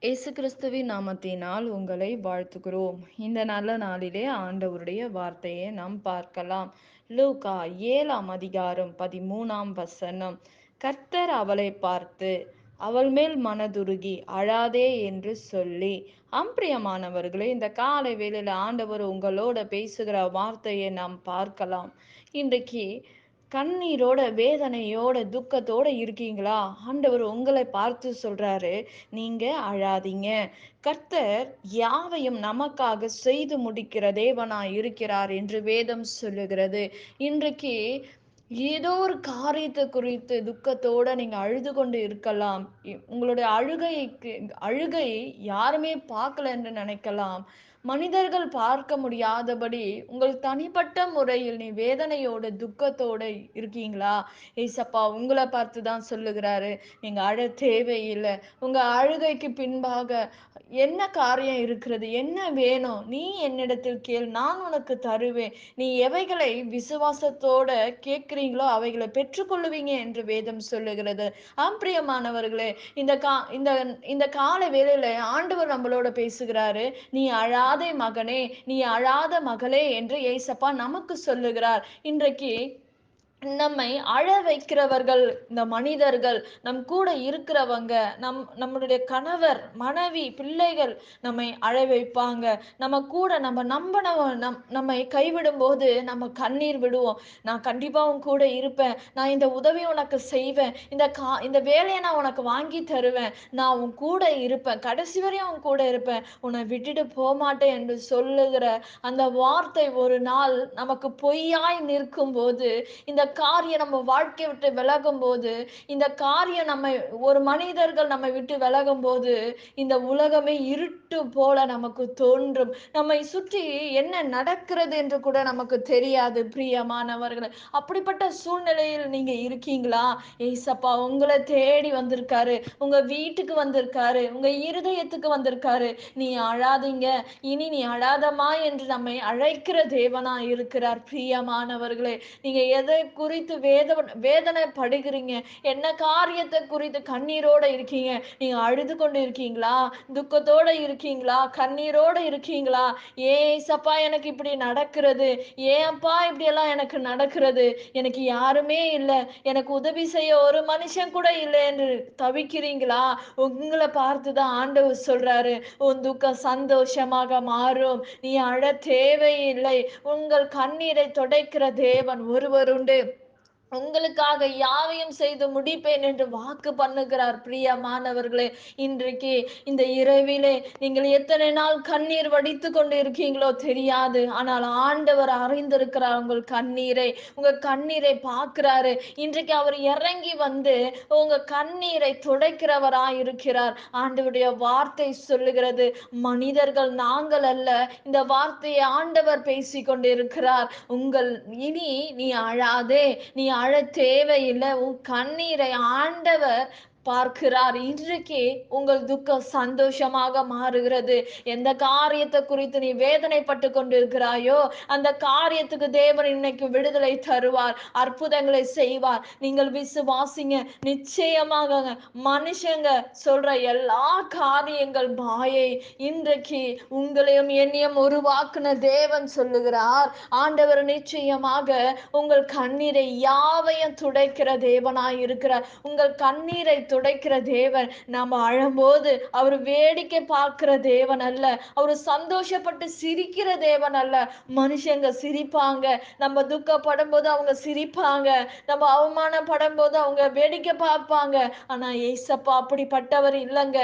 இயேசு கிறிஸ்துவின் நாமத்தினால் உங்களை வாழ்த்துகிறோம். இந்த நல்ல நாளிலே ஆண்டவருடைய வார்த்தையை நாம் பார்க்கலாம். லூக்கா 7ஆம் அதிகாரம் 13ஆம் வசனம். கர்த்தர் அவளை பார்த்து, அவள் மேல் மனதுருகி அழாதே என்று சொல்லி. பிரியமானவர்களே, இந்த காலை வேளையில ஆண்டவர் உங்களோட பேசுகிற வார்த்தையை நாம் பார்க்கலாம். இன்றைக்கு கண்ணீரோட, வேதனையோட, துக்கத்தோட இருக்கீங்களா? ஆண்டவர் உங்களை பார்த்து சொல்றாரு, நீங்க அழாதீங்க. கர்த்தர் யாவையும் நமக்காக செய்து முடிக்கிற தேவனாய் இருக்கிறார் என்று வேதம் சொல்லுகிறது. இன்றைக்கு ஏதோ ஒரு காரியத்தை குறித்து துக்கத்தோட நீங்க அழுது கொண்டு இருக்கலாம். உங்களுடைய அழுகை யாருமே பார்க்கல என்று நினைக்கலாம். மனிதர்கள் பார்க்க முடியாதபடி உங்கள் தனிப்பட்ட முறையில் நீ வேதனையோட, துக்கத்தோட இருக்கீங்களா? ஏசப்பா உங்களை பார்த்து தான் சொல்லுகிறாரு, நீங்க அழ தேவையில்லை. உங்க அழுகைக்கு பின்பாக என்ன காரியம் இருக்கிறது? என்ன வேணும்? நீ என்னிடத்தில் கேள், நான் உனக்கு தருவேன். நீ எவைகளை விசுவாசத்தோட கேட்கிறீங்களோ அவைகளை பெற்றுக்கொள்ளுவீங்க என்று வேதம் சொல்லுகிறது. பிரியமானவர்களே, இந்த இந்த கால வேளையில ஆண்டவர் நம்மளோட பேசுகிறாரு. நீ அழாதே மகனே, நீ அழாத மகளே என்று ஏசப்பா நமக்கு சொல்லுகிறார். இன்றைக்கு நம்மை அழ வைக்கிறவர்கள் இந்த மனிதர்கள், நம் கூட இருக்கிறவங்க, நம்மளுடைய கணவர், மனைவி, பிள்ளைகள் நம்மை அழ வைப்பாங்க. நம்ம கூட நம்ம நம்பினவ நம்மை கைவிடும் போது நம்ம கண்ணீர் விடுவோம். நான் கண்டிப்பா உன் கூட இருப்பேன், நான் இந்த உதவி உனக்கு செய்வேன், இந்த வேலையை நான் உனக்கு வாங்கி தருவேன், நான் உன் கூட இருப்பேன், கடைசி வரையும் உன் கூட இருப்பேன், உன்னை விட்டுட்டு போக மாட்டேன் என்று சொல்லுகிற அந்த வார்த்தை ஒரு நாள் நமக்கு பொய்யாய் நிற்கும் போது, இந்த காரியம் நம்ம வாழ்க்கையை விட்டு விலகும் போது, இந்த காரியம் ஒரு மனிதர்கள் நம்மை விட்டு விலகும் போது, இந்த உலகமே இருட்டு போல நமக்கு தோன்றும். நம்மை சுற்றி என்ன நடக்கிறது என்று கூட நமக்கு தெரியாது. பிரியமானவர்களே, அப்படிப்பட்ட சூழ்நிலையில் நீங்க இருக்கீங்களா? ஏசப்பா உங்களை தேடி வந்திருக்காரு, உங்க வீட்டுக்கு வந்திருக்காரு, உங்க இருதயத்துக்கு வந்திருக்காரு. நீ அழாதீங்க, இனி நீ அழாதமா என்று நம்மை அழைக்கிற தேவனா இருக்கிறார். பிரியமானவர்களே, நீங்க எதை குறித்து வேதனைப்படுகிறீங்க? என்ன காரியத்தை குறித்து கண்ணீரோட இருக்கீங்க? நீங்க அழுது கொண்டு இருக்கீங்களா? துக்கத்தோட இருக்கீங்களா? கண்ணீரோட இருக்கீங்களா? ஏசப்பா எனக்கு இப்படி நடக்கிறது, ஏன்ப்பா இப்படி எல்லாம் எனக்கு நடக்கிறது, எனக்கு யாருமே இல்லை, எனக்கு உதவி செய்ய ஒரு மனுஷன் கூட இல்லை என்று தவிக்கிறீங்களா? உங்களை பார்த்துதான் ஆண்டவர் சொல்றாரு, உன் துக்கம் சந்தோஷமாக மாறும், நீ அழ தேவையில்லை. உங்கள் கண்ணீரை துடைக்கிற தேவன் ஒருவர் உண்டு. உங்களுக்காக யாவையும் செய்து முடிப்பேன் என்று வாக்கு பண்ணுகிறார். பிரியமானவர்களே, இன்றைக்கு இந்த இரவிலே நீங்கள் எத்தனை நாள் கண்ணீர் வடித்து கொண்டு இருக்கீங்களோ தெரியாது. ஆனால் ஆண்டவர் அறிந்திருக்கிறார் உங்கள் கண்ணீரை, உங்க கண்ணீரை பார்க்கிறாரு. இன்றைக்கு அவர் இறங்கி வந்து உங்க கண்ணீரை துடைக்கிறவராய் இருக்கிறார். ஆண்டவருடைய வார்த்தை சொல்லுகிறது, மனிதர்கள் நாங்கள் அல்ல, இந்த வார்த்தையை ஆண்டவர் பேசிக் கொண்டிருக்கிறார். இனி நீ அழாதே, நீ அழ தேவையில்லை. உன் கண்ணீரை ஆண்டவர் பார்க்கிறார். இன்றைக்கு உங்கள் துக்கம் சந்தோஷமாக மாறுகிறது. எந்த காரியத்தை குறித்து நீ வேதனைப்பட்டு கொண்டிருக்கிறாயோ அந்த காரியத்துக்கு தேவன் இன்னைக்கு விடுதலை தருவார், அற்புதங்களை செய்வார். நீங்கள் விசுவாசிங்க, நிச்சயமாக மனுஷங்க சொல்ற எல்லா காரியங்கள் மாயை. இன்றைக்கு உங்களையும் என்னையும் உருவாக்குன தேவன் சொல்லுகிறார், ஆண்டவர் நிச்சயமாக உங்கள் கண்ணீரை யாவையும் துடைக்கிற தேவனாய் இருக்கிறார். உங்கள் கண்ணீரை துடைக்கிற தேவன். நாம அழும்போது அவர் வேடிக்கை பார்க்கிற தேவன் அல்ல, அவர் சந்தோஷப்பட்டு சிரிக்கிற தேவன் அல்ல. மனுஷங்க சிரிப்பாங்க, நம்ம துக்கப்படும் போது அவங்க சிரிப்பாங்க, நம்ம அவமானப்படும் போது அவங்க வேடிக்கை பார்ப்பாங்க. ஆனா ஏசப்பா அப்படிப்பட்டவர் இல்லைங்க.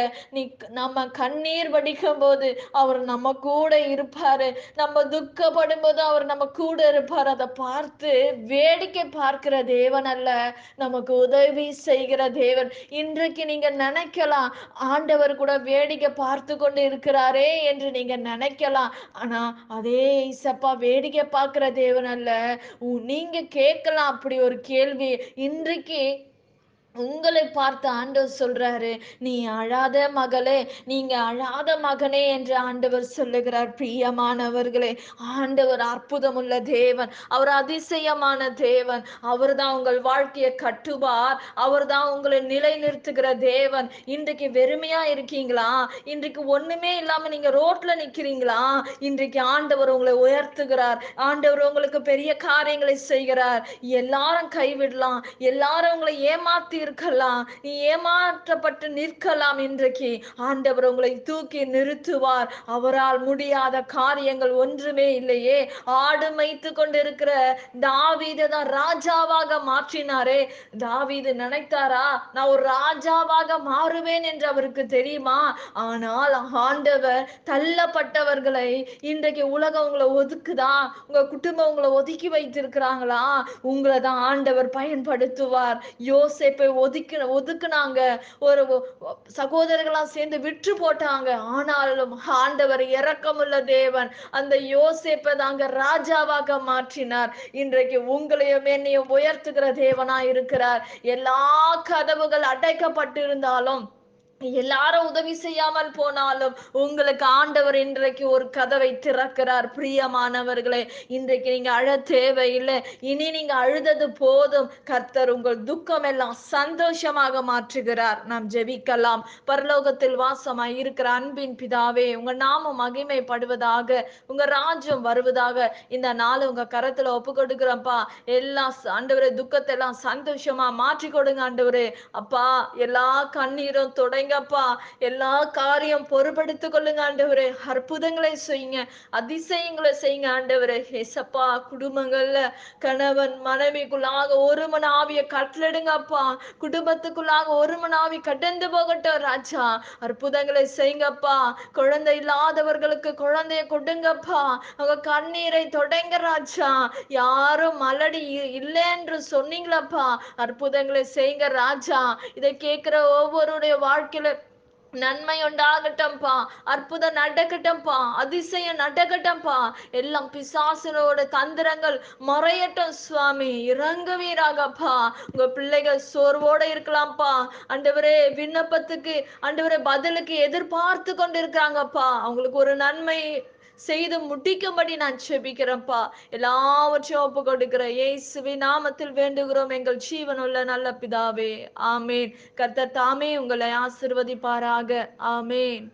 நம்ம கண்ணீர் வடிக்கும் போது அவர் நம்ம கூட இருப்பாரு, நம்ம துக்கப்படும் போது அவர் நம்ம கூட இருப்பார். அதை பார்த்து வேடிக்கை பார்க்கிற தேவன் அல்ல, நமக்கு உதவி செய்கிற தேவன். இன்றைக்கு நீங்க நினைக்கலாம், ஆண்டவர் கூட வேடிக்கை பார்த்து கொண்டு இருக்கிறாரே என்று நீங்க நினைக்கலாம். ஆனா அதே இசப்பா வேடிக்கை பார்க்கிற தேவன் அல்ல. நீங்க கேட்கலாம் அப்படி ஒரு கேள்வி. இன்றைக்கு உங்களை பார்த்து ஆண்டவர் சொல்றாரு, "நீ அழாத மகளே, நீங்க அழாத மகனே" என்று ஆண்டவர் சொல்லுகிறார். பிரியமானவர்களே, ஆண்டவர் அற்புதமுள்ள தேவன். அவர் அதிசயமான தேவன். அவர்தான் உங்கள் வாழ்க்கைய கட்டுவார். அவர்தான் உங்களை நிலைநிறுத்துகிற தேவன். இன்றைக்கு வெறுமையா இருக்கீங்களா? இன்றைக்கு ஒண்ணுமே இல்லாம நீங்க ரோட்ல நிக்கிறீங்களா? இன்றைக்கு ஆண்டவர் உங்களை உயர்த்துகிறார். ஆண்டவர் உங்களுக்கு பெரிய காரியங்களை செய்கிறார். எல்லாரும் கைவிடலாம். எல்லாரும் உங்களை ஏமாத்தி இருக்கலாம். நீ ஏமாற்றப்பட்டு நிற்கலாம். இன்றைக்கு ஆண்டவர் உங்களை தூக்கி நிறுத்துவார். அவரால் முடியாத காரியங்கள் ஒன்றுமே இல்லையே. ஆடு மேய்த்து கொண்டிருக்கிற தாவீதை தான் ராஜாவாக மாற்றினாரே. தாவீது நினைத்தாரா, நான் ஒரு ராஜாவாக மாறுவேன் என்று அவருக்கு தெரியுமா? ஆனால் ஆண்டவர் தள்ளப்பட்டவர்களை, இன்றைக்கு உலகம் உங்களை ஒதுக்குதா? உங்க குடும்பம் உங்களை ஒதுக்கி வைத்திருக்கிறாங்களா? உங்களை தான் ஆண்டவர் பயன்படுத்துவார். யோசேப்பை ஒதுக்குனாங்க. ஒரு சகோதரர்களா சேர்ந்து விற்று போட்டாங்க. ஆனாலும் ஆண்டவர் இரக்கமுள்ள தேவன். அந்த யோசேப்பை தாங்க ராஜாவாக மாற்றினார். இன்றைக்கு உங்களையும் என்னையும் உயர்த்துகிற தேவனா இருக்கிறார். எல்லா கதவுகள் அடைக்கப்பட்டிருந்தாலும், எல்லாரும் உதவி செய்யாமல் போனாலும், உங்களுக்கு ஆண்டவர் இன்றைக்கு ஒரு கதவை திறக்கிறார். பிரியமானவர்களே, இன்றைக்கு நீங்க அழ தேவையில்லை. இனி நீங்க அழுதது போதும். கர்த்தர் உங்கள் துக்கம் எல்லாம் சந்தோஷமாக மாற்றுகிறார். நாம் ஜெபிக்கலாம். பரலோகத்தில் வாசமாய் இருக்கிற அன்பின் பிதாவே, உங்க நாமம் மகிமைப்படுவதாக, உங்க ராஜ்யம் வருவதாக. இந்த நாள் உங்க கரத்துல ஒப்பு கொடுக்கிறப்பா. எல்லா ஆண்டவரே, துக்கத்தை எல்லாம் சந்தோஷமா மாற்றி கொடுங்க ஆண்டவரே. அப்பா, எல்லா கண்ணீரும் தொடங்கப்பா. எல்லா காரியம் பொறுப்படுத்திக் கொள்ளுங்க ஆண்டவரே. அற்புதங்களை செய்யுங்க, அதிசயங்களை செய்யுங்க ஆண்டவரே. ஏசப்பா, குடும்பங்கள்ல கணவன் மனைவிக்குள்ளாக ஒரு மன ஆவிய கட்டளிடுங்கப்பா. குடும்பத்துக்குள்ளாக ஒரு மன ஆவி கடந்து போகட்டும் ராஜா. அற்புதங்களை செய்யுங்கப்பா. குழந்தை இல்லாதவர்களுக்கு குழந்தைய கொடுங்கப்பா. அவங்க கண்ணீரை தொடங்க ராஜா. யாரும் மலடி இல்லை என்று சொன்னீங்களப்பா. அற்புதங்களை செய்யுங்க ராஜா. இதை கேட்கிற ஒவ்வொருடைய வாழ்க்கையில நன்மை உண்டாகட்டும்பா. அற்புதம் நடக்கட்டும்பா. அதிசயம் நடக்கட்டும்பா. எல்லாம் பிசாசினோட தந்திரங்கள் மறையட்டும் சுவாமி. இறங்குவீராகப்பா. உங்க பிள்ளைகள் சோர்வோட இருக்கலாம்ப்பா. ஆண்டவரே, விண்ணப்பத்துக்கு ஆண்டவரே பதிலுக்கு எதிர்பார்த்து கொண்டு இருக்கிறாங்கப்பா. அவங்களுக்கு ஒரு நன்மை செய்து முடிக்கும்படி நான் செபிக்கிறேன்ப்பா. எல்லாவற்றையும் ஒப்பு கொடுக்கிற இயேசுவின் நாமத்தில் வேண்டுகிறோம் எங்கள் ஜீவனுள்ள நல்ல பிதாவே. ஆமேன். கர்த்தர் தாமே உங்களை ஆசீர்வதிப்பாராக. ஆமேன்.